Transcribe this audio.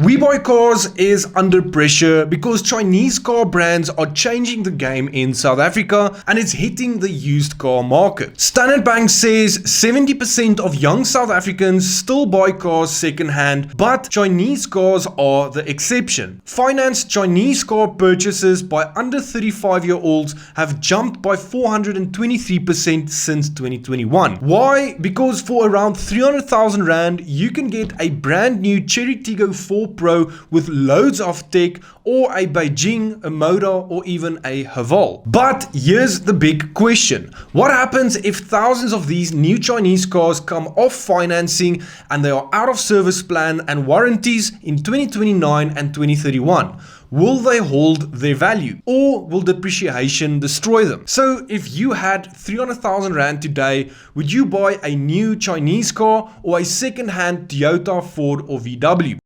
WeBuyCars is under pressure because Chinese car brands are changing the game in South Africa and it's hitting the used car market. Standard Bank says 70% of young South Africans still buy cars second-hand, but Chinese cars are the exception. Financed Chinese car purchases by under 35-year-olds have jumped by 423% since 2021. Why? Because for around 300,000 Rand, you can get a brand new Cherry Tiggo 4 Pro with loads of tech, or a Beijing, a Moda, or even a Haval. But here's the big question. What happens if thousands of these new Chinese cars come off financing and they are out of service plan and warranties in 2029 and 2031? Will they hold their value, or will depreciation destroy them? So if you had 300,000 Rand today, would you buy a new Chinese car or a second-hand Toyota, Ford or VW?